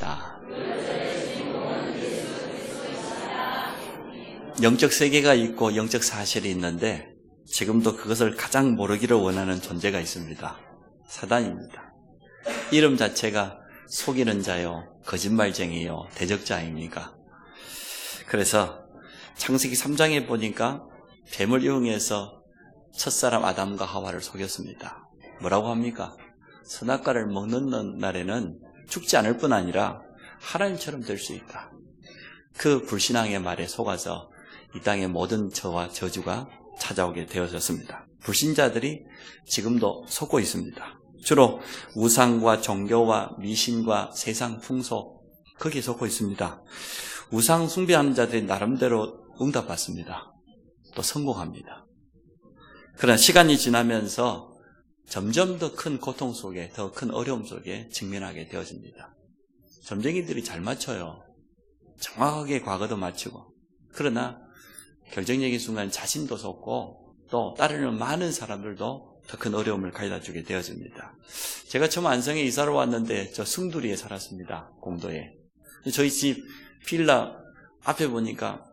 있습니다. 영적 세계가 있고 영적 사실이 있는데 지금도 그것을 가장 모르기를 원하는 존재가 있습니다. 사단입니다. 이름 자체가 속이는 자요, 거짓말쟁이요, 대적자 아닙니까? 그래서 창세기 3장에 보니까 뱀을 이용해서 첫사람 아담과 하와를 속였습니다. 뭐라고 합니까? 선악과를 먹는 날에는 죽지 않을 뿐 아니라 하나님처럼 될 수 있다. 그 불신앙의 말에 속아서 이 땅의 모든 저와 저주가 찾아오게 되어졌습니다. 불신자들이 지금도 속고 있습니다. 주로 우상과 종교와 미신과 세상 풍속, 거기에 속고 있습니다. 우상 숭배하는 자들이 나름대로 응답받습니다. 또 성공합니다. 그러나 시간이 지나면서 점점 더 큰 고통 속에, 더 큰 어려움 속에 직면하게 되어집니다. 점쟁이들이 잘 맞춰요. 정확하게 과거도 맞추고. 그러나 결정적인 순간 자신도 속고 또 따르는 많은 사람들도 더 큰 어려움을 가져다 주게 되어집니다. 제가 처음 안성에 이사를 왔는데 저 승두리에 살았습니다. 공도에. 저희 집 빌라 앞에 보니까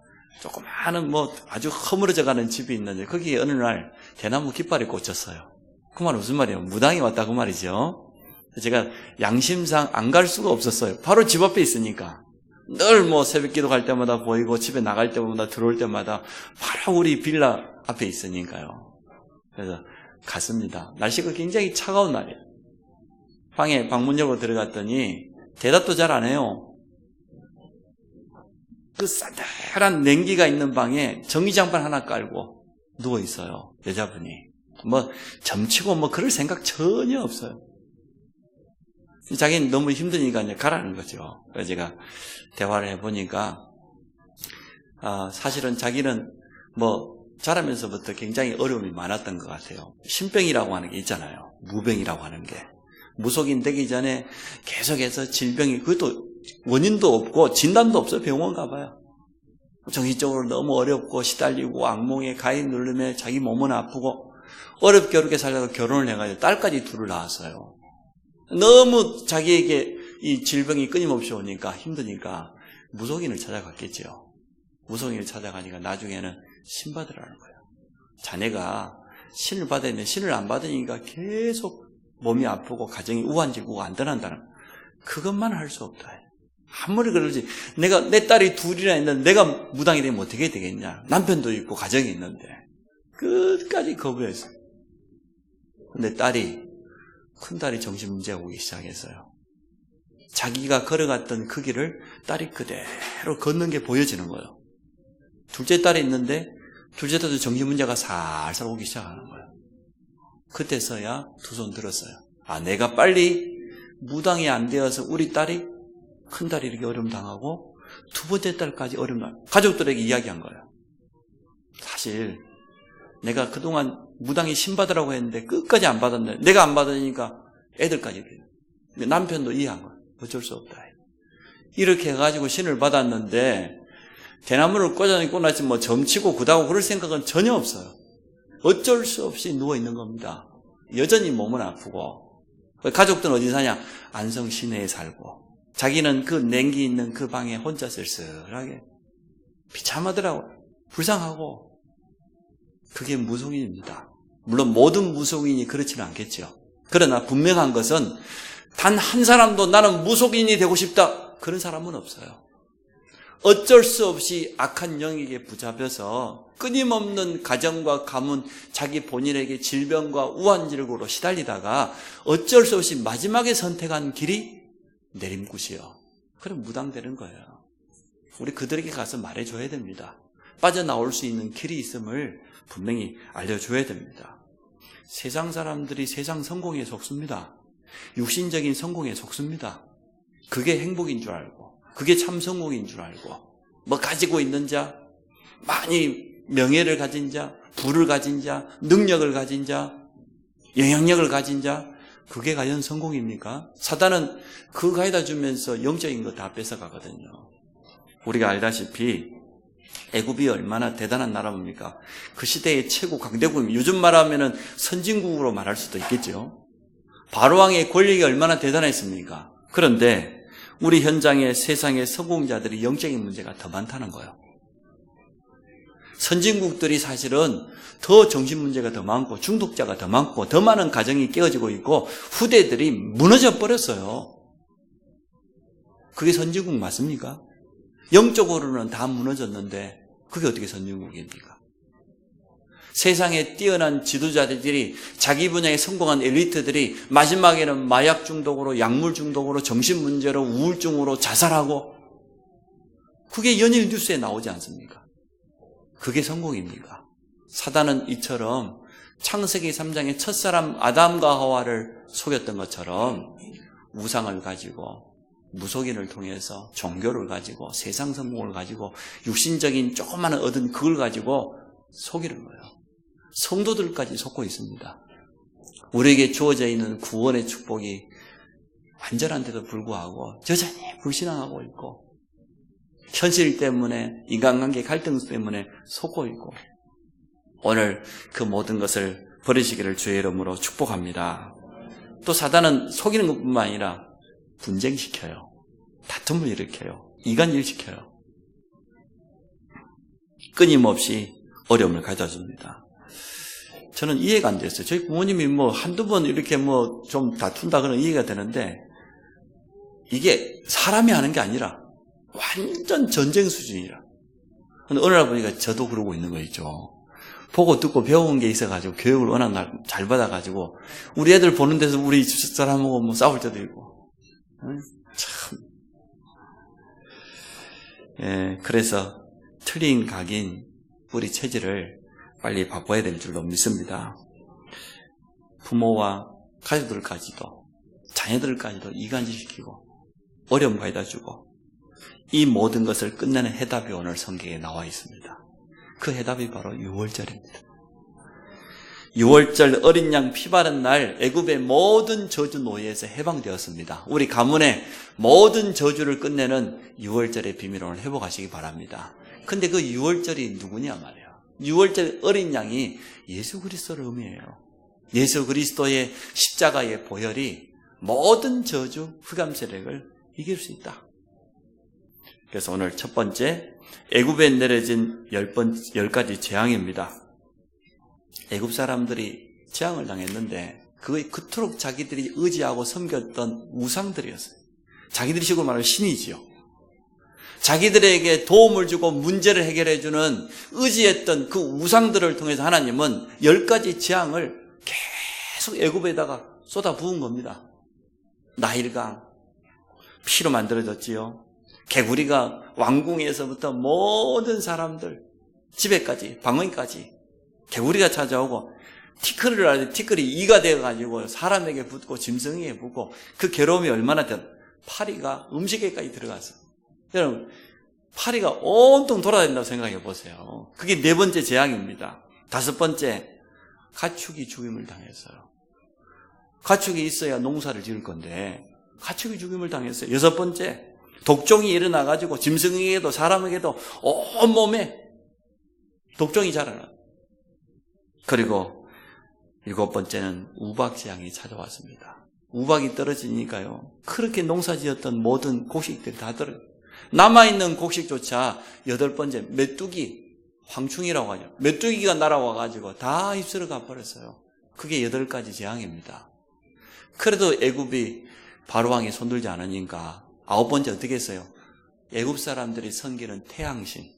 조그마한 아주 허물어져가는 집이 있는데 거기에 어느 날 대나무 깃발이 꽂혔어요. 그 말은 무슨 말이에요? 무당이 왔다 그 말이죠. 제가 양심상 안 갈 수가 없었어요. 바로 집 앞에 있으니까. 늘 새벽 기도 갈 때마다 보이고 집에 나갈 때마다 들어올 때마다 바로 우리 빌라 앞에 있으니까요. 그래서 갔습니다. 날씨가 굉장히 차가운 날이에요. 방에 방문 열고 들어갔더니 대답도 잘 안 해요. 그 싸늘한 냉기가 있는 방에 전기장판 하나 깔고 누워 있어요. 여자분이. 점치고 그럴 생각 전혀 없어요. 자기는 너무 힘드니까 이제 가라는 거죠. 그래서 제가 대화를 해보니까, 사실은 자기는 자라면서부터 굉장히 어려움이 많았던 것 같아요. 신병이라고 하는 게 있잖아요. 무병이라고 하는 게. 무속인 되기 전에 계속해서 질병이, 그것도 원인도 없고 진단도 없어요. 병원 가봐요. 정신적으로 너무 어렵고 시달리고 악몽에 가위 누르며 자기 몸은 아프고 어렵게 살다가 결혼을 해가지고 딸까지 둘을 낳았어요. 너무 자기에게 이 질병이 끊임없이 오니까 힘드니까 무속인을 찾아갔겠죠. 무속인을 찾아가니까 나중에는 신 받으라는 거예요. 자네가 신을 받아야 되는데 신을 안 받으니까 계속 몸이 아프고 가정이 우환지고 안 떠난다는 거예요. 그것만 할 수 없다. 아무리 그러지 내 딸이 둘이나 있는데 내가 무당이 되면 어떻게 되겠냐. 남편도 있고 가정이 있는데 끝까지 거부했어요. 근데 큰딸이 정신문제가 오기 시작했어요. 자기가 걸어갔던 그 길을 딸이 그대로 걷는 게 보여지는 거예요. 둘째 딸이 있는데 둘째 딸도 정신문제가 살살 오기 시작하는 거예요. 그때서야 두 손 들었어요. 내가 빨리 무당이 안 되어서 우리 큰딸이 이렇게 어려움 당하고 두 번째 딸까지 어려움 당하고 가족들에게 이야기한 거예요. 사실 내가 그동안 무당이 신받으라고 했는데 끝까지 안 받았네. 내가 안 받으니까 애들까지 이렇게. 근데 남편도 이해한 거예요. 어쩔 수 없다. 이렇게 해가지고 신을 받았는데 대나무를 꽂아놓고 나지 점치고 굳하고 그럴 생각은 전혀 없어요. 어쩔 수 없이 누워있는 겁니다. 여전히 몸은 아프고 가족들은 어디 사냐? 안성 시내에 살고 자기는 그 냉기 있는 그 방에 혼자 쓸쓸하게 비참하더라고요. 불쌍하고. 그게 무속인입니다. 물론 모든 무속인이 그렇지는 않겠죠. 그러나 분명한 것은 단 한 사람도 나는 무속인이 되고 싶다. 그런 사람은 없어요. 어쩔 수 없이 악한 영에게 붙잡혀서 끊임없는 가정과 가문, 자기 본인에게 질병과 우환질고로 시달리다가 어쩔 수 없이 마지막에 선택한 길이 내림굿이요. 그럼 무당되는 거예요. 우리 그들에게 가서 말해줘야 됩니다. 빠져나올 수 있는 길이 있음을 분명히 알려줘야 됩니다. 세상 사람들이 세상 성공에 속습니다. 육신적인 성공에 속습니다. 그게 행복인 줄 알고 그게 참 성공인 줄 알고 가지고 있는 자, 많이 명예를 가진 자, 부를 가진 자, 능력을 가진 자, 영향력을 가진 자, 그게 과연 성공입니까? 사단은 그거 가져다 주면서 영적인 거 다 뺏어가거든요. 우리가 알다시피 애굽이 얼마나 대단한 나라입니까? 그 시대의 최고 강대국, 요즘 말하면 선진국으로 말할 수도 있겠죠. 바로왕의 권력이 얼마나 대단했습니까? 그런데 우리 현장에 세상의 성공자들이 영적인 문제가 더 많다는 거예요. 선진국들이 사실은 더 정신 문제가 더 많고 중독자가 더 많고 더 많은 가정이 깨어지고 있고 후대들이 무너져 버렸어요. 그게 선진국 맞습니까? 영적으로는 다 무너졌는데 그게 어떻게 선진국입니까? 세상에 뛰어난 지도자들이 자기 분야에 성공한 엘리트들이 마지막에는 마약 중독으로 약물 중독으로 정신 문제로 우울증으로 자살하고 그게 연일 뉴스에 나오지 않습니까? 그게 성공입니까? 사단은 이처럼 창세기 3장의 첫사람 아담과 하와를 속였던 것처럼 우상을 가지고 무속인을 통해서 종교를 가지고 세상 성공을 가지고 육신적인 조그마한 얻은 그걸 가지고 속이는 거예요. 성도들까지 속고 있습니다. 우리에게 주어져 있는 구원의 축복이 완전한데도 불구하고 여전히 불신앙하고 있고 현실 때문에 인간관계 갈등 때문에 속고 있고 오늘 그 모든 것을 버리시기를 주의 이름으로 축복합니다. 또 사단은 속이는 것뿐만 아니라 분쟁시켜요. 다툼을 일으켜요. 이간일시켜요. 끊임없이 어려움을 가져줍니다. 저는 이해가 안 됐어요. 저희 부모님이 한두 번 이렇게 좀 다툰다 그러면 이해가 되는데 이게 사람이 하는 게 아니라 완전 전쟁 수준이라. 근데 어느 날 보니까 저도 그러고 있는 거 있죠. 보고 듣고 배운 게 있어가지고 교육을 워낙 잘 받아가지고 우리 애들 보는 데서 우리 집사람하고 싸울 때도 있고. 참. 예, 그래서 틀린 각인 우리 체질을 빨리 바꿔야 될 줄로 믿습니다. 부모와 가족들까지도 자녀들까지도 이간질시키고 어려움 가져다 주고 이 모든 것을 끝내는 해답이 오늘 성경에 나와 있습니다. 그 해답이 바로 6월절입니다. 6월절 어린 양 피 바른 날 애굽의 모든 저주 노예에서 해방되었습니다. 우리 가문의 모든 저주를 끝내는 6월절의 비밀을 오늘 회복하시기 바랍니다. 근데 그 6월절이 누구냐 말이에요. 6월절 어린 양이 예수 그리스도를 의미해요. 예수 그리스도의 십자가의 보혈이 모든 저주, 흑암 세력을 이길 수 있다. 그래서 오늘 첫 번째 애굽에 내려진 10가지 재앙입니다. 애굽 사람들이 재앙을 당했는데 그게 그토록 자기들이 의지하고 섬겼던 우상들이었어요. 자기들이 식으로 말하면 신이지요. 자기들에게 도움을 주고 문제를 해결해주는 의지했던 그 우상들을 통해서 하나님은 10가지 재앙을 계속 애굽에다가 쏟아 부은 겁니다. 나일강 피로 만들어졌지요. 개구리가 왕궁에서부터 모든 사람들 집에까지 방언까지 개구리가 찾아오고 티끌을 하는데 티끌이 이가 되어가지고 사람에게 붙고 짐승에게 붙고 그 괴로움이 얼마나 됐 파리가 음식에까지 들어갔어요. 여러분 파리가 온통 돌아다닌다고 생각해 보세요. 그게 4번째 재앙입니다. 5번째 가축이 죽임을 당했어요. 가축이 있어야 농사를 지을 건데 가축이 죽임을 당했어요. 6번째 독종이 일어나가지고 짐승에게도 사람에게도 온몸에 독종이 자라나. 그리고 7번째는 우박재앙이 찾아왔습니다. 우박이 떨어지니까요. 그렇게 농사지었던 모든 곡식들이 다 떨어져요. 남아있는 곡식조차 8번째 메뚜기, 황충이라고 하죠. 메뚜기가 날아와가지고 다 휩쓸어 가버렸어요. 그게 8가지 재앙입니다. 그래도 애굽이 바로왕이 손들지 않으니까 9번째 어떻게 했어요? 애굽 사람들이 섬기는 태양신,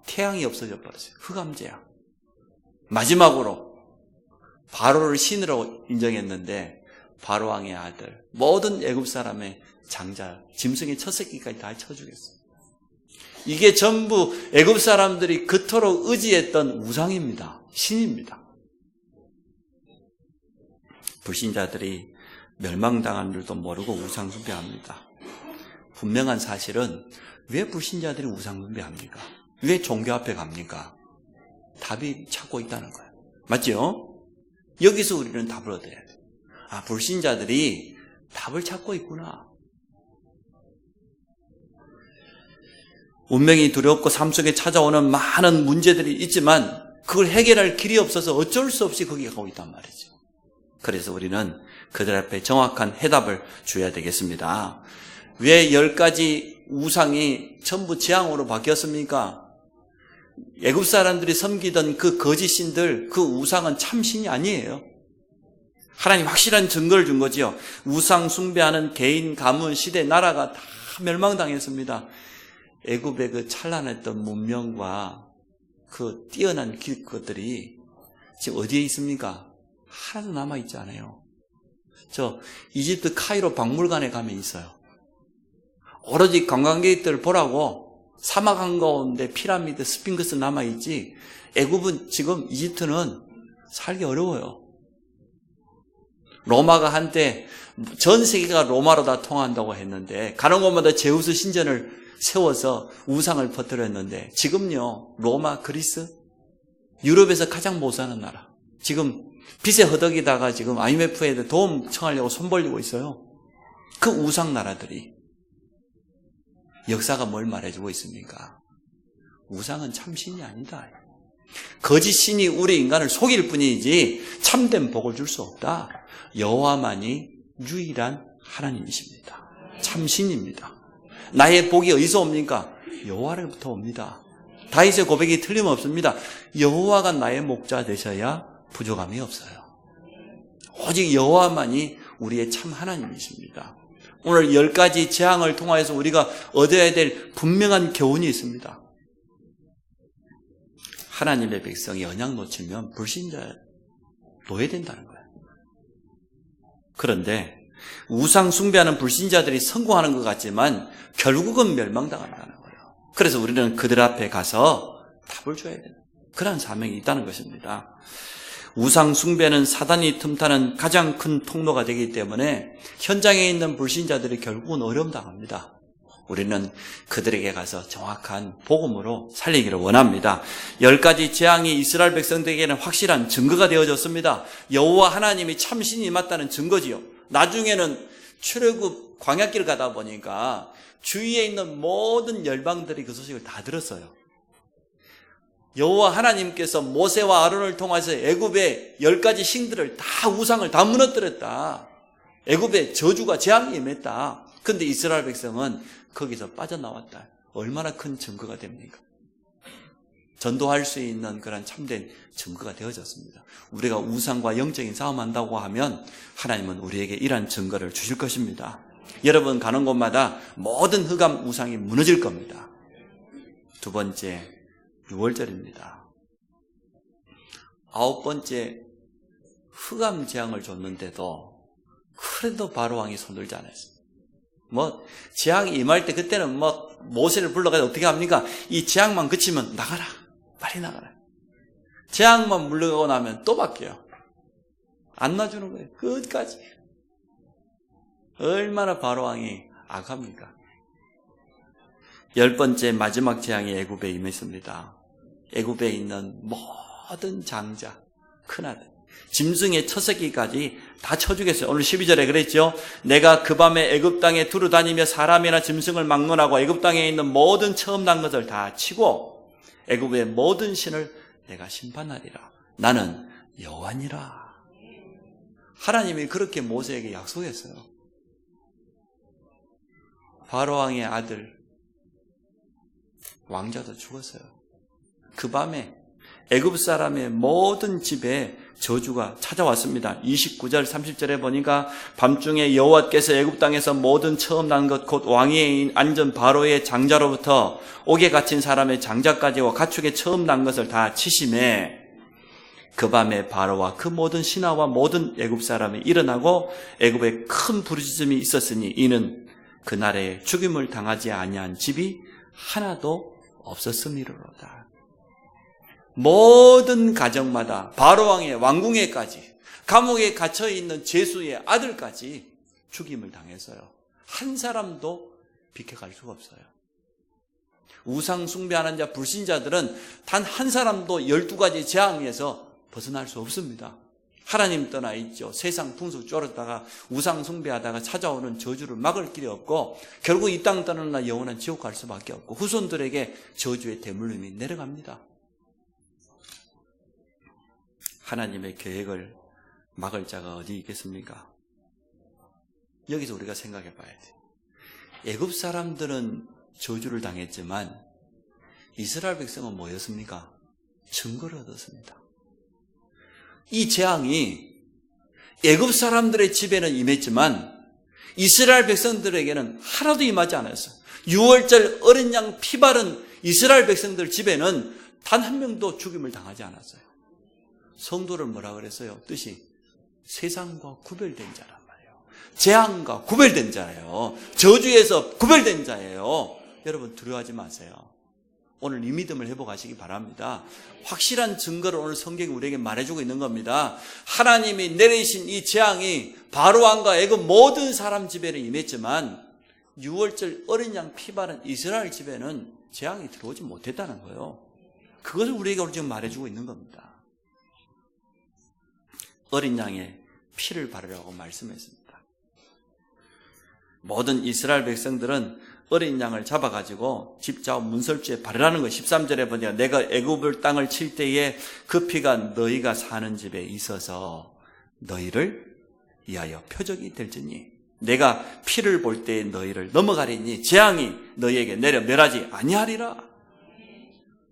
태양이 없어져 버렸어요. 흑암재앙. 마지막으로 바로를 신으로 인정했는데 바로왕의 아들, 모든 애굽 사람의 장자, 짐승의 첫 새끼까지 다 쳐주겠어요. 이게 전부 애굽 사람들이 그토록 의지했던 우상입니다. 신입니다. 불신자들이 멸망당한 줄도 모르고 우상 숭배합니다. 분명한 사실은 왜 불신자들이 우상 숭배합니까? 왜 종교 앞에 갑니까? 답이 찾고 있다는 거예요. 맞죠? 여기서 우리는 답을 얻어야 돼요. 아, 불신자들이 답을 찾고 있구나. 운명이 두렵고 삶 속에 찾아오는 많은 문제들이 있지만 그걸 해결할 길이 없어서 어쩔 수 없이 거기 가고 있단 말이죠. 그래서 우리는 그들 앞에 정확한 해답을 줘야 되겠습니다. 왜 10가지 우상이 전부 재앙으로 바뀌었습니까? 애굽 사람들이 섬기던 그 거짓 신들, 그 우상은 참신이 아니에요. 하나님 확실한 증거를 준 거지요. 우상 숭배하는 개인, 가문, 시대, 나라가 다 멸망당했습니다. 애굽의 그 찬란했던 문명과 그 뛰어난 것들이 지금 어디에 있습니까? 하나도 남아있지 않아요. 저 이집트 카이로 박물관에 가면 있어요. 오로지 관광객들 보라고 사막 한가운데 피라미드, 스핑크스 남아있지, 애굽은 지금 이집트는 살기 어려워요. 로마가 한때 전 세계가 로마로 다 통한다고 했는데, 가는 곳마다 제우스 신전을 세워서 우상을 퍼뜨렸는데, 지금요, 로마, 그리스, 유럽에서 가장 못 사는 나라. 지금 빚에 허덕이다가 지금 IMF에 도움 청하려고 손 벌리고 있어요. 그 우상 나라들이. 역사가 뭘 말해주고 있습니까? 우상은 참신이 아니다. 거짓 신이 우리 인간을 속일 뿐이지 참된 복을 줄 수 없다. 여호와만이 유일한 하나님이십니다. 참신입니다. 나의 복이 어디서 옵니까? 여호와로부터 옵니다. 다윗의 고백이 틀림없습니다. 여호와가 나의 목자 되셔야 부족함이 없어요. 오직 여호와만이 우리의 참 하나님이십니다. 오늘 10가지 재앙을 통하여서 우리가 얻어야 될 분명한 교훈이 있습니다. 하나님의 백성이 언약 놓치면 불신자 노예된다는 거예요. 그런데 우상 숭배하는 불신자들이 성공하는 것 같지만 결국은 멸망당한다는 거예요. 그래서 우리는 그들 앞에 가서 답을 줘야 되는 그런 사명이 있다는 것입니다. 우상 숭배는 사단이 틈타는 가장 큰 통로가 되기 때문에 현장에 있는 불신자들이 결국은 어려움 당합니다. 우리는 그들에게 가서 정확한 복음으로 살리기를 원합니다. 10가지 재앙이 이스라엘 백성들에게는 확실한 증거가 되어졌습니다. 여호와 하나님이 참신이 맞다는 증거지요. 나중에는 출애굽 광야길을 가다 보니까 주위에 있는 모든 열방들이 그 소식을 다 들었어요. 여호와 하나님께서 모세와 아론을 통해서 애굽의 10가지 신들을 다 우상을 다 무너뜨렸다. 애굽의 저주가 재앙이 임했다. 그런데 이스라엘 백성은 거기서 빠져나왔다. 얼마나 큰 증거가 됩니까? 전도할 수 있는 그런 참된 증거가 되어졌습니다. 우리가 우상과 영적인 싸움한다고 하면 하나님은 우리에게 이러한 증거를 주실 것입니다. 여러분 가는 곳마다 모든 흑암 우상이 무너질 겁니다. 두 번째, 6월절입니다. 9번째, 흑암 재앙을 줬는데도 그래도 바로왕이 손들지 않았습니다. 재앙이 임할 때 그때는 모세를 불러가지고 어떻게 합니까? 이 재앙만 그치면 나가라. 빨리 나가라. 재앙만 물러가고 나면 또 바뀌어요. 안 놔주는 거예요. 끝까지. 얼마나 바로왕이 악합니까? 10번째 마지막 재앙이 애굽에 임했습니다. 애굽에 있는 모든 장자, 큰아들, 짐승의 첫 새끼까지 다 쳐주겠어요. 오늘 12절에 그랬죠. 내가 그 밤에 애굽 땅에 두루 다니며 사람이나 짐승을 막론하고 애굽 땅에 있는 모든 처음 난 것을 다 치고 애굽의 모든 신을 내가 심판하리라. 나는 여호와니라. 하나님이 그렇게 모세에게 약속했어요. 바로왕의 아들 왕자도 죽었어요. 그 밤에 애굽 사람의 모든 집에 저주가 찾아왔습니다. 29절 30절에 보니까 밤중에 여호와께서 애굽 땅에서 모든 처음 난 것 곧 왕위에 앉은 바로의 장자로부터 옥에 갇힌 사람의 장자까지와 가축의 처음 난 것을 다 치심에 그 밤에 바로와 그 모든 신하와 모든 애굽 사람이 일어나고 애굽에 큰 부르짖음이 있었으니 이는 그날에 죽임을 당하지 아니한 집이 하나도 없었음이로다. 모든 가정마다 바로왕의 왕궁에까지 감옥에 갇혀있는 제수의 아들까지 죽임을 당했어요. 한 사람도 비켜갈 수가 없어요. 우상 숭배하는 자 불신자들은 단 한 사람도 12가지 재앙에서 벗어날 수 없습니다. 하나님 떠나 있죠. 세상 풍속 쫄았다가 우상 숭배하다가 찾아오는 저주를 막을 길이 없고 결국 이 땅 떠나는 날 영원한 지옥 갈 수밖에 없고 후손들에게 저주의 대물림이 내려갑니다. 하나님의 계획을 막을 자가 어디 있겠습니까? 여기서 우리가 생각해 봐야 돼요. 애굽 사람들은 저주를 당했지만 이스라엘 백성은 뭐였습니까? 증거를 얻었습니다. 이 재앙이 애굽 사람들의 집에는 임했지만 이스라엘 백성들에게는 하나도 임하지 않았어요. 6월절 어린 양 피 바른 이스라엘 백성들 집에는 단 한 명도 죽임을 당하지 않았어요. 성도를 뭐라 그랬어요? 뜻이 세상과 구별된 자란 말이에요. 재앙과 구별된 자예요. 저주에서 구별된 자예요. 여러분 두려워하지 마세요. 오늘 이 믿음을 회복하시기 바랍니다. 확실한 증거를 오늘 성경이 우리에게 말해주고 있는 겁니다. 하나님이 내리신 이 재앙이 바로왕과 애굽 모든 사람 집에는 임했지만 6월절 어린 양 피 바른 이스라엘 집에는 재앙이 들어오지 못했다는 거예요. 그것을 우리에게 지금 말해주고 있는 겁니다. 어린 양의 피를 바르라고 말씀했습니다. 모든 이스라엘 백성들은 어린 양을 잡아가지고 집자와 문설주에 바르라는 거. 13절에 보니까 내가 애굽을 땅을 칠 때에 그 피가 너희가 사는 집에 있어서 너희를 위하여 표적이 될지니 내가 피를 볼 때에 너희를 넘어가리니 재앙이 너희에게 내려 멸하지 아니하리라.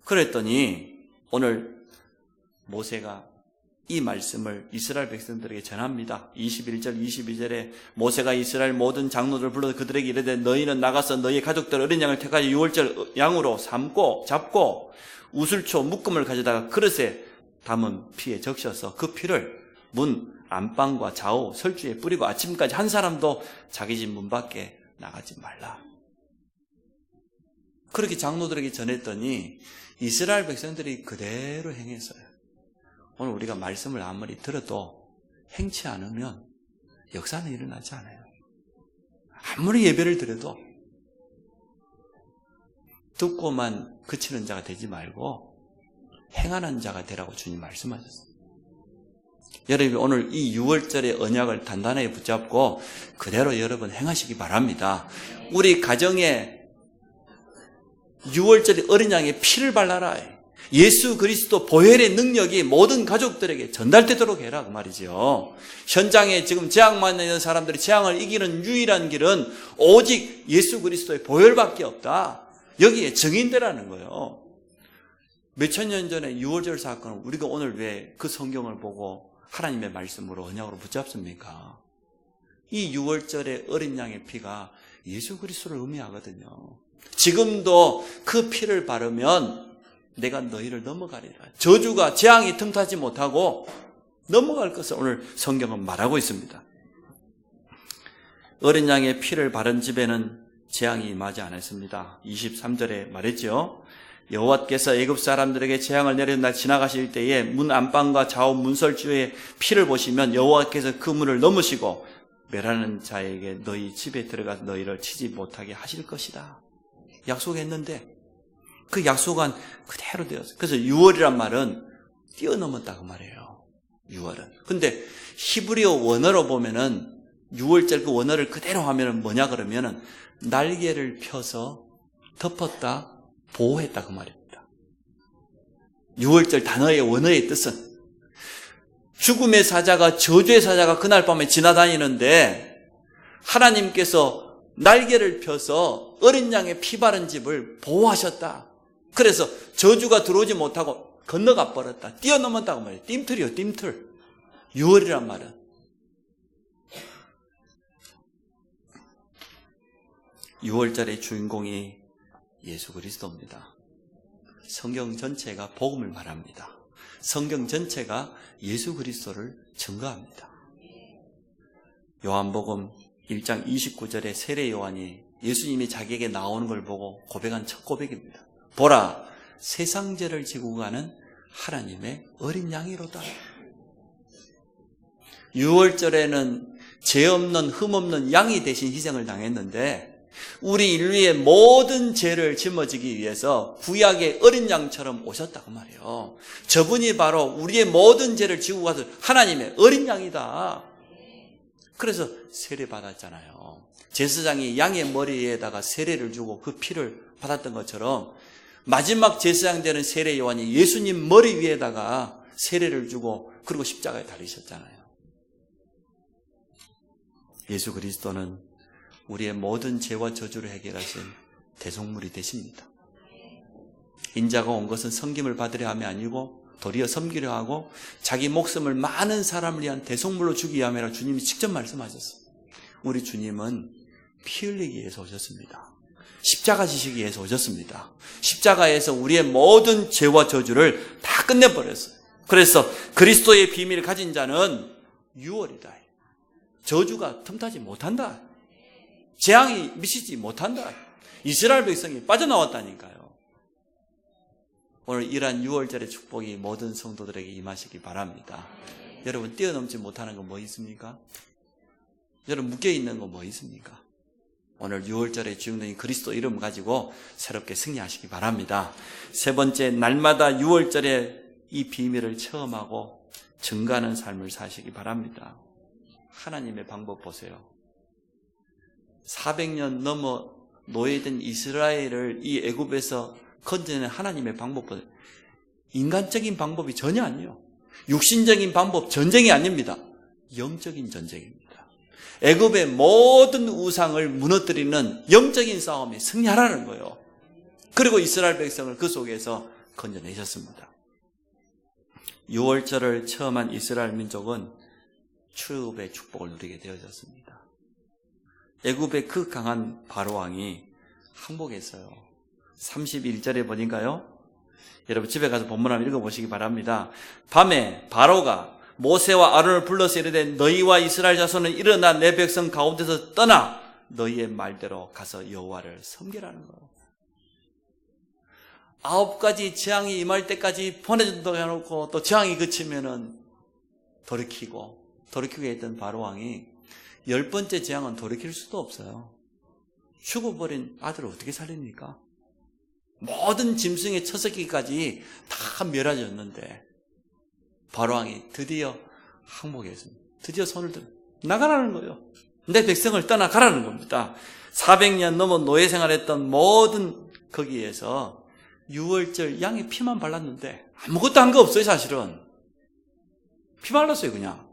그랬더니 오늘 모세가 이 말씀을 이스라엘 백성들에게 전합니다. 21절 22절에 모세가 이스라엘 모든 장로들을 불러서 그들에게 이르되 너희는 나가서 너희 가족들 어린 양을 택하여 6월절 양으로 잡고 우슬초 묶음을 가져다가 그릇에 담은 피에 적셔서 그 피를 문 안방과 좌우 설주에 뿌리고 아침까지 한 사람도 자기 집 문 밖에 나가지 말라. 그렇게 장로들에게 전했더니 이스라엘 백성들이 그대로 행했어요. 오늘 우리가 말씀을 아무리 들어도 행치 않으면 역사는 일어나지 않아요. 아무리 예배를 드려도 듣고만 그치는 자가 되지 말고 행하는 자가 되라고 주님 말씀하셨습니다. 여러분 오늘 이 6월절의 언약을 단단하게 붙잡고 그대로 여러분 행하시기 바랍니다. 우리 가정에 6월절의 어린 양의 피를 발라라. 예수 그리스도 보혈의 능력이 모든 가족들에게 전달되도록 해라 그 말이죠. 현장에 지금 재앙만 있는 사람들이 재앙을 이기는 유일한 길은 오직 예수 그리스도의 보혈밖에 없다. 여기에 증인되라는 거예요. 몇천 년 전에 6월절 사건을 우리가 오늘 왜 그 성경을 보고 하나님의 말씀으로 언약으로 붙잡습니까? 이 6월절의 어린 양의 피가 예수 그리스도를 의미하거든요. 지금도 그 피를 바르면 내가 너희를 넘어가리라. 저주가 재앙이 틈타지 못하고 넘어갈 것을 오늘 성경은 말하고 있습니다. 어린 양의 피를 바른 집에는 재앙이 임하지 않았습니다. 23절에 말했죠. 여호와께서 애굽 사람들에게 재앙을 내린다 지나가실 때에 문 안방과 좌우 문설주에 피를 보시면 여호와께서 그 문을 넘으시고 멸하는 자에게 너희 집에 들어가서 너희를 치지 못하게 하실 것이다. 약속했는데 그 약속은 그대로 되었어요. 그래서 6월이란 말은 뛰어넘었다 그 말이에요. 6월은. 근데 히브리어 원어로 보면은 6월절 그 원어를 그대로 하면은 뭐냐 그러면은 날개를 펴서 덮었다, 보호했다 그 말입니다. 6월절 단어의 원어의 뜻은 죽음의 사자가 저주의 사자가 그날 밤에 지나다니는데 하나님께서 날개를 펴서 어린 양의 피 바른 집을 보호하셨다. 그래서 저주가 들어오지 못하고 건너가 버렸다. 뛰어넘었다고 말해요. 뜀틀이요, 뜀틀. 6월이란 말은. (6월절의) 주인공이 예수 그리스도입니다. 성경 전체가 복음을 말합니다. 성경 전체가 예수 그리스도를 증거합니다. 요한복음 1장 29절에 세례 요한이 예수님이 자기에게 나오는 걸 보고 고백한 첫 고백입니다. 보라, 세상 죄를 지고 가는 하나님의 어린 양이로다. 6월절에는 죄 없는 흠 없는 양이 대신 희생을 당했는데 우리 인류의 모든 죄를 짊어지기 위해서 구약의 어린 양처럼 오셨다고 말이에요. 저분이 바로 우리의 모든 죄를 지고 가서 하나님의 어린 양이다. 그래서 세례 받았잖아요. 제사장이 양의 머리에다가 세례를 주고 그 피를 받았던 것처럼 마지막 제사장 되는 세례 요한이 예수님 머리 위에다가 세례를 주고 그리고 십자가에 달리셨잖아요. 예수 그리스도는 우리의 모든 죄와 저주를 해결하신 대속물이 되십니다. 인자가 온 것은 섬김을 받으려 함이 아니고 도리어 섬기려 하고 자기 목숨을 많은 사람을 위한 대속물로 주기 위함이라 주님이 직접 말씀하셨어요. 우리 주님은 피 흘리기 위해서 오셨습니다. 십자가 지시기 위해서 오셨습니다. 십자가에서 우리의 모든 죄와 저주를 다 끝내버렸어요. 그래서 그리스도의 비밀을 가진 자는 유월이다. 저주가 틈타지 못한다. 재앙이 미치지 못한다. 이스라엘 백성이 빠져나왔다니까요. 오늘 이러한 6월절의 축복이 모든 성도들에게 임하시기 바랍니다. 여러분 뛰어넘지 못하는 거 뭐 있습니까? 여러분 묶여있는 거 뭐 있습니까? 오늘 6월절의 주인공인 그리스도 이름 가지고 새롭게 승리하시기 바랍니다. 세 번째, 날마다 6월절에 이 비밀을 체험하고 증거하는 삶을 사시기 바랍니다. 하나님의 방법 보세요. 400년 넘어 노예된 이스라엘을 이 애굽에서 건져낸 하나님의 방법 보세요. 인간적인 방법이 전혀 아니에요. 육신적인 방법, 전쟁이 아닙니다. 영적인 전쟁입니다. 애굽의 모든 우상을 무너뜨리는 영적인 싸움에 승리하라는 거예요. 그리고 이스라엘 백성을 그 속에서 건져내셨습니다. 6월절을 체험한 이스라엘 민족은 출애굽의 축복을 누리게 되어졌습니다. 애굽의 그 강한 바로왕이 항복했어요. 31절에 보니까요. 여러분 집에 가서 본문 한번 읽어보시기 바랍니다. 밤에 바로가 모세와 아론을 불러서 이르되 너희와 이스라엘 자손은 일어나 내 백성 가운데서 떠나 너희의 말대로 가서 여호와를 섬기라는 거예요. 9가지 재앙이 임할 때까지 보내준다고 해놓고 또 재앙이 그치면은 돌이키고 했던 바로왕이 10번째 재앙은 돌이킬 수도 없어요. 죽어버린 아들을 어떻게 살립니까? 모든 짐승의 처새끼까지 다 멸하졌는데 바로왕이 드디어 항복했습니다. 드디어 손을 들어 나가라는 거예요. 내 백성을 떠나가라는 겁니다. 400년 넘어 노예 생활했던 모든 거기에서 6월절 양의 피만 발랐는데 아무것도 한 거 없어요. 사실은 피 발랐어요. 그냥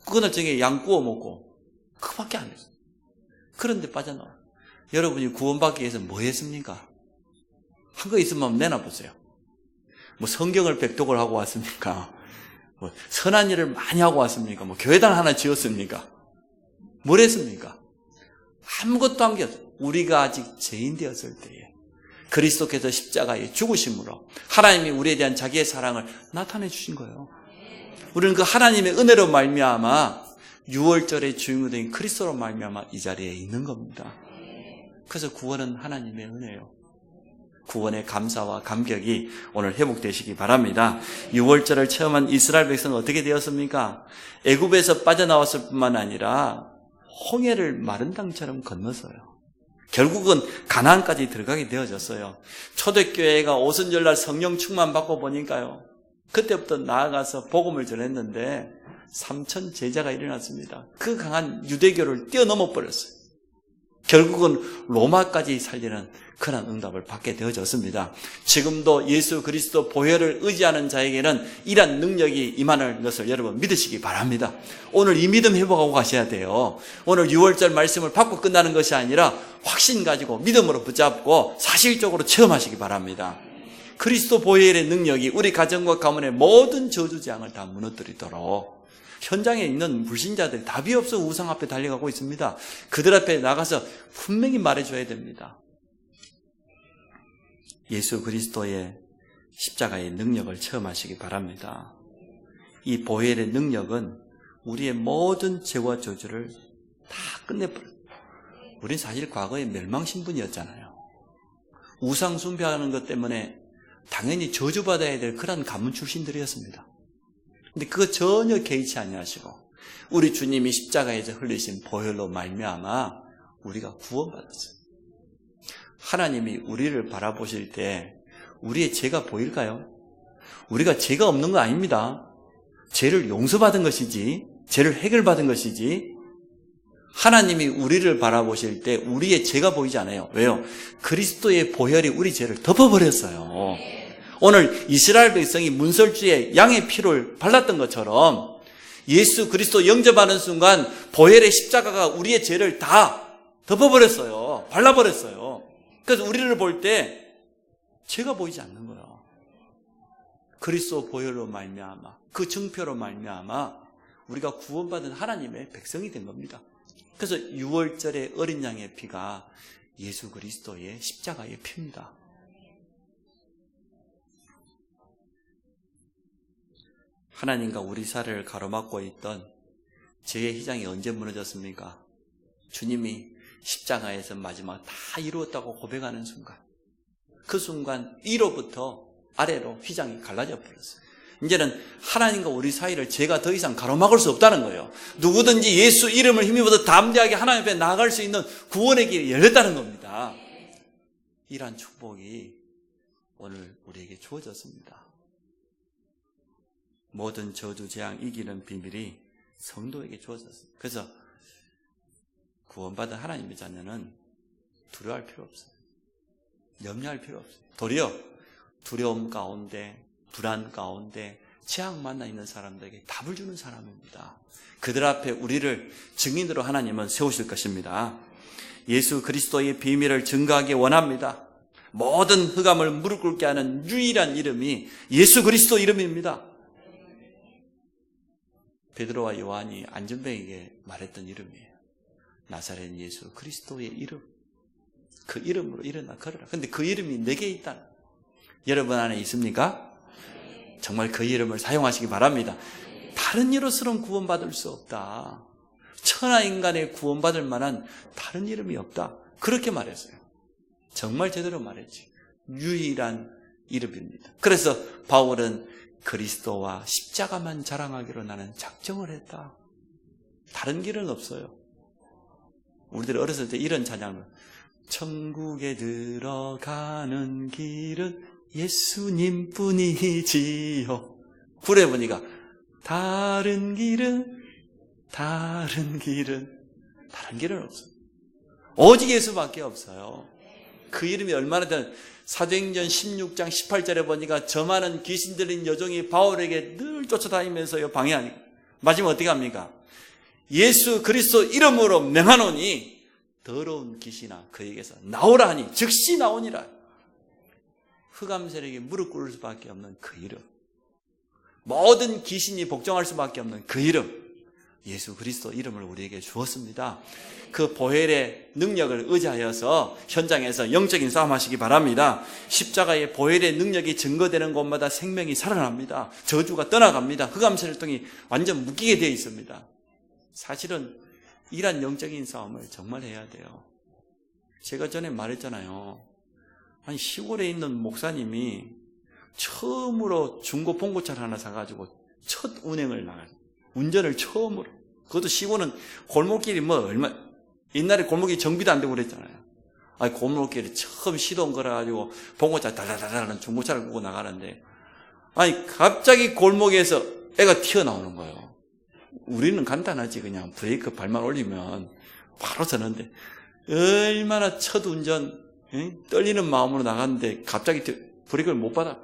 그날 저녁에 양 구워 먹고 그거밖에 안 했어요. 그런데 빠져나와요. 여러분이 구원받기 위해서 뭐 했습니까? 한 거 있으면 한번 내놔보세요. 뭐 성경을 백독을 하고 왔습니까? 뭐 선한 일을 많이 하고 왔습니까? 뭐 교회당 하나 지었습니까? 뭘 했습니까? 아무것도 한 게 없어요. 우리가 아직 죄인 되었을 때에 그리스도께서 십자가에 죽으심으로 하나님이 우리에 대한 자기의 사랑을 나타내 주신 거예요. 우리는 그 하나님의 은혜로 말미암아 6월절의 주인공인 그리스도로 말미암아 이 자리에 있는 겁니다. 그래서 구원은 하나님의 은혜예요. 구원의 감사와 감격이 오늘 회복되시기 바랍니다. 6월절을 체험한 이스라엘 백성은 어떻게 되었습니까? 애굽에서 빠져나왔을 뿐만 아니라 홍해를 마른 땅처럼 건넜어요. 결국은 가나안까지 들어가게 되어졌어요. 초대교회가 오순절날 성령 충만 받고 보니까요. 그때부터 나아가서 복음을 전했는데 3,000 제자가 일어났습니다. 그 강한 유대교를 뛰어넘어 버렸어요. 결국은 로마까지 살리는 그런 응답을 받게 되어졌습니다. 지금도 예수 그리스도 보혈을 의지하는 자에게는 이러한 능력이 임하는 것을 여러분 믿으시기 바랍니다. 오늘 이 믿음 회복하고 가셔야 돼요. 오늘 6월절 말씀을 받고 끝나는 것이 아니라 확신 가지고 믿음으로 붙잡고 사실적으로 체험하시기 바랍니다. 그리스도 보혈의 능력이 우리 가정과 가문의 모든 저주장을 다 무너뜨리도록 현장에 있는 불신자들이 답이 없어 우상 앞에 달려가고 있습니다. 그들 앞에 나가서 분명히 말해줘야 됩니다. 예수 그리스도의 십자가의 능력을 체험하시기 바랍니다. 이 보혈의 능력은 우리의 모든 죄와 저주를 다 끝내버려요. 우린 사실 과거에 멸망신분이었잖아요. 우상 숭배하는 것 때문에 당연히 저주받아야 될 그런 가문 출신들이었습니다. 근데 그거 전혀 개의치 아니하시고 우리 주님이 십자가에서 흘리신 보혈로 말미암아 우리가 구원받았어요. 하나님이 우리를 바라보실 때 우리의 죄가 보일까요? 우리가 죄가 없는 거 아닙니다. 죄를 용서받은 것이지, 죄를 해결받은 것이지, 하나님이 우리를 바라보실 때 우리의 죄가 보이지 않아요. 왜요? 그리스도의 보혈이 우리 죄를 덮어버렸어요. 오늘 이스라엘 백성이 문설주에 양의 피를 발랐던 것처럼 예수 그리스도 영접하는 순간 보혈의 십자가가 우리의 죄를 다 덮어버렸어요. 발라버렸어요. 그래서 우리를 볼 때 죄가 보이지 않는 거예요. 그리스도 보혈로 말미암아, 그 증표로 말미암아 우리가 구원받은 하나님의 백성이 된 겁니다. 그래서 6월절의 어린 양의 피가 예수 그리스도의 십자가의 피입니다. 하나님과 우리 사이를 가로막고 있던 죄의 휘장이 언제 무너졌습니까? 주님이 십자가에서 마지막 다 이루었다고 고백하는 순간, 그 순간 위로부터 아래로 휘장이 갈라져 버렸어요. 이제는 하나님과 우리 사이를 죄가 더 이상 가로막을 수 없다는 거예요. 누구든지 예수 이름을 힘입어서 담대하게 하나님 앞에 나아갈 수 있는 구원의 길이 열렸다는 겁니다. 이러한 축복이 오늘 우리에게 주어졌습니다. 모든 저주 재앙 이기는 비밀이 성도에게 주어졌습니다. 그래서 구원받은 하나님의 자녀는 두려워할 필요 없어요. 염려할 필요 없어요. 도리어 두려움 가운데, 불안 가운데 재앙 만나 있는 사람들에게 답을 주는 사람입니다. 그들 앞에 우리를 증인으로 하나님은 세우실 것입니다. 예수 그리스도의 비밀을 증거하기 원합니다. 모든 흑암을 무릎 꿇게 하는 유일한 이름이 예수 그리스도 이름입니다. 베드로와 요한이 안전뱅이에게 말했던 이름이에요. 나사렛 예수 그리스도의 이름. 그 이름으로 일어나 걸어라. 근데 그 이름이 내게 있다. 여러분 안에 있습니까? 정말 그 이름을 사용하시기 바랍니다. 다른 이로서는 구원받을 수 없다. 천하 인간의 구원받을 만한 다른 이름이 없다. 그렇게 말했어요. 정말 제대로 말했지. 유일한 이름입니다. 그래서 바울은 그리스도와 십자가만 자랑하기로 나는 작정을 했다. 다른 길은 없어요. 우리들 어렸을 때 이런 찬양을, 천국에 들어가는 길은 예수님뿐이지요. 굴에 보니까 다른 길은 없어요. 오직 예수밖에 없어요. 그 이름이 얼마나 되는, 사도행전 16장 18절에 보니까 저 많은 귀신 들린 여종이 바울에게 늘 쫓아다니면서요 방해하니까 마지막에 어떻게 합니까? 예수 그리스도 이름으로 명하노니 더러운 귀신아 그에게서 나오라 하니 즉시 나오니라. 흑암 세력에 무릎 꿇을 수밖에 없는 그 이름, 모든 귀신이 복종할 수밖에 없는 그 이름, 예수 그리스도 이름을 우리에게 주었습니다. 그 보혈의 능력을 의지하여서 현장에서 영적인 싸움하시기 바랍니다. 십자가의 보혈의 능력이 증거되는 곳마다 생명이 살아납니다. 저주가 떠나갑니다. 흑암 세력이 완전 묶이게 되어 있습니다. 사실은 이런 영적인 싸움을 정말 해야 돼요. 제가 전에 말했잖아요. 아니 시골에 있는 목사님이 처음으로 중고 봉고차를 하나 사가지고 첫 운행을 나가요. 운전을 처음으로. 그것도 시골은 골목길이 옛날에 골목이 정비도 안 되고 그랬잖아요. 아니 골목길이 처음 시동 걸어가지고 봉고차 달달달하는 중고차를 끌고 나가는데, 아니 갑자기 골목에서 애가 튀어나오는 거예요. 우리는 간단하지. 그냥 브레이크 발만 올리면 바로 서는데 얼마나 첫 운전 떨리는 마음으로 나갔는데 갑자기 브레이크를 못 받아.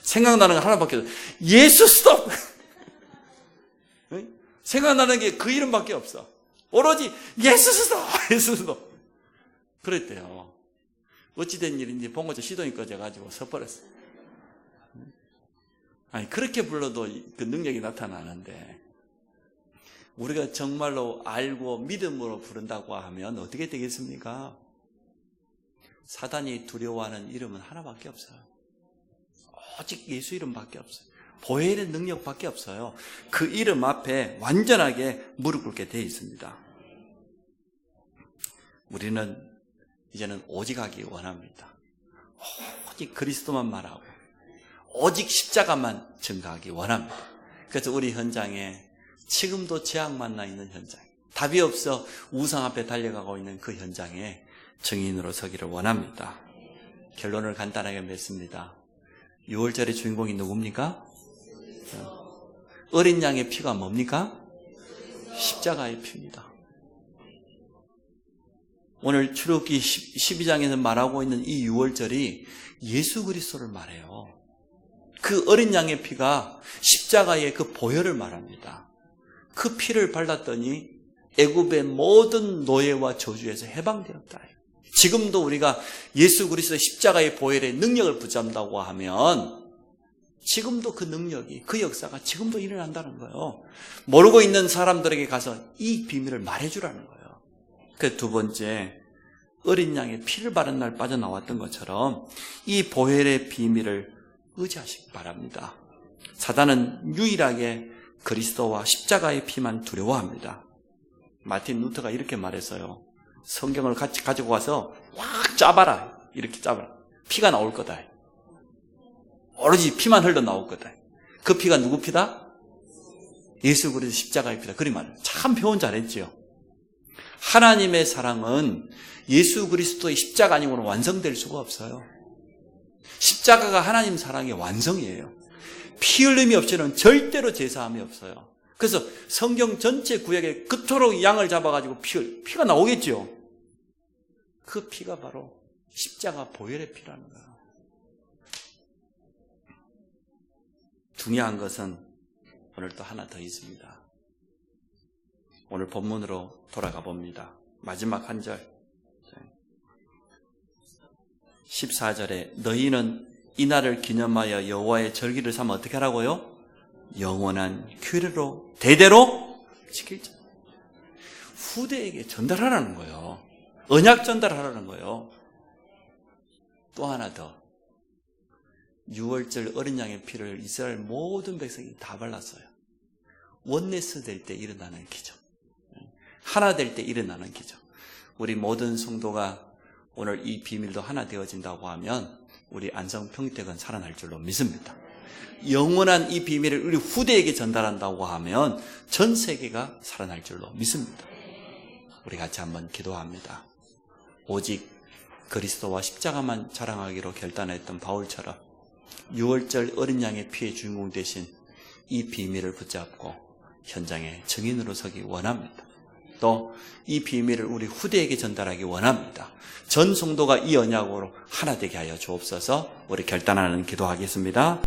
생각나는 거 하나밖에 없어. 예수 스톱! 생각나는 게 그 이름밖에 없어. 오로지 예수 스톱! 예수 스톱! 그랬대요. 어찌된 일인지 봉고차 시동이 꺼져가지고 서버렸어. 아니 그렇게 불러도 그 능력이 나타나는데, 우리가 정말로 알고 믿음으로 부른다고 하면 어떻게 되겠습니까? 사단이 두려워하는 이름은 하나밖에 없어요. 오직 예수 이름밖에 없어요. 보혈의 능력밖에 없어요. 그 이름 앞에 완전하게 무릎 꿇게 되어 있습니다. 우리는 이제는 오직 하기 원합니다. 오직 그리스도만 말하고 오직 십자가만 증거하기 원합니다. 그래서 우리 현장에 지금도 재앙 만나 있는 현장, 답이 없어 우상 앞에 달려가고 있는 그 현장에 증인으로 서기를 원합니다. 결론을 간단하게 맺습니다. 6월절의 주인공이 누굽니까? 어린 양의 피가 뭡니까? 십자가의 피입니다. 오늘 출애굽기 12장에서 말하고 있는 이 6월절이 예수 그리스도를 말해요. 그 어린 양의 피가 십자가의 그 보혈을 말합니다. 그 피를 발랐더니 애굽의 모든 노예와 저주에서 해방되었다. 지금도 우리가 예수 그리스도의 십자가의 보혈의 능력을 붙잡는다고 하면 지금도 그 능력이, 그 역사가 지금도 일어난다는 거예요. 모르고 있는 사람들에게 가서 이 비밀을 말해주라는 거예요. 그 두 번째, 어린 양의 피를 바른 날 빠져나왔던 것처럼 이 보혈의 비밀을 의지하시기 바랍니다. 사단은 유일하게 그리스도와 십자가의 피만 두려워합니다. 마틴 루터가 이렇게 말했어요. 성경을 같이 가지고 와서 확 짜봐라. 이렇게 짜봐라. 피가 나올 거다. 오로지 피만 흘러나올 거다. 그 피가 누구 피다? 예수 그리스도 십자가의 피다. 그리 말해요. 참 표현 잘했지요. 하나님의 사랑은 예수 그리스도의 십자가 아니고는 완성될 수가 없어요. 십자가가 하나님 사랑의 완성이에요. 피 흘림이 없이는 절대로 제사함이 없어요. 그래서 성경 전체 구약에 그토록 양을 잡아가지고 피가 나오겠죠. 그 피가 바로 십자가 보혈의 피라는 거예요. 중요한 것은 오늘 또 하나 더 있습니다. 오늘 본문으로 돌아가 봅니다. 마지막 한 절 14절에 너희는 이날을 기념하여 여호와의 절기를 삼아 어떻게 하라고요? 영원한 규례로 대대로 지킬자. 후대에게 전달하라는 거예요. 언약 전달하라는 거예요. 또 하나 더. 6월절 어린 양의 피를 이스라엘 모든 백성이 다 발랐어요. 원네스 될 때 일어나는 기적. 하나 될 때 일어나는 기적. 우리 모든 성도가 오늘 이 비밀도 하나 되어진다고 하면 우리 안성평택은 살아날 줄로 믿습니다. 영원한 이 비밀을 우리 후대에게 전달한다고 하면 전 세계가 살아날 줄로 믿습니다. 우리 같이 한번 기도합니다. 오직 그리스도와 십자가만 자랑하기로 결단했던 바울처럼 6월절 어린 양의 피의 주인공 되신 이 비밀을 붙잡고 현장의 증인으로 서기 원합니다. 또 이 비밀을 우리 후대에게 전달하기 원합니다. 전 성도가 이 언약으로 하나 되게 하여 주옵소서. 우리 결단하는 기도하겠습니다.